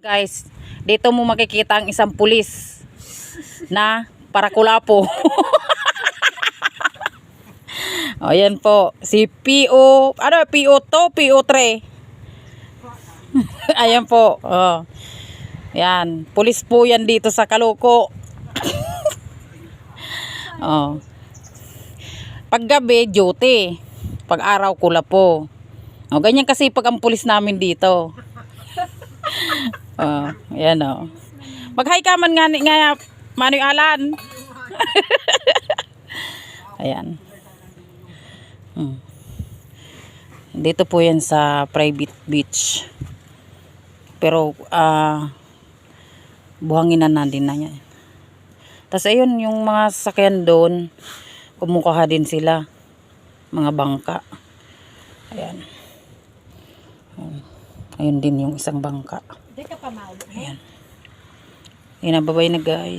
Guys, dito mo makikita ang isang pulis na parakulapo. O, yan po. Si PO, PO2, PO3. Ayan po. Oh. Yan. Pulis po yan dito sa Calooco. Oh. Pag gabi, duty. Pag araw, kulapo. O, ganyan kasi pag ang pulis namin dito. Oh, yan o. Mag-hi ka man nga Manoy Alan. Ayan. Dito po yan sa private beach. Pero buhanginan na din na yan. Tapos ayun, yung mga sasakyan doon, kumukuha din sila. Mga bangka. Ayan. Ayun din yung isang bangka. Ayan. Ayan, babay na guys.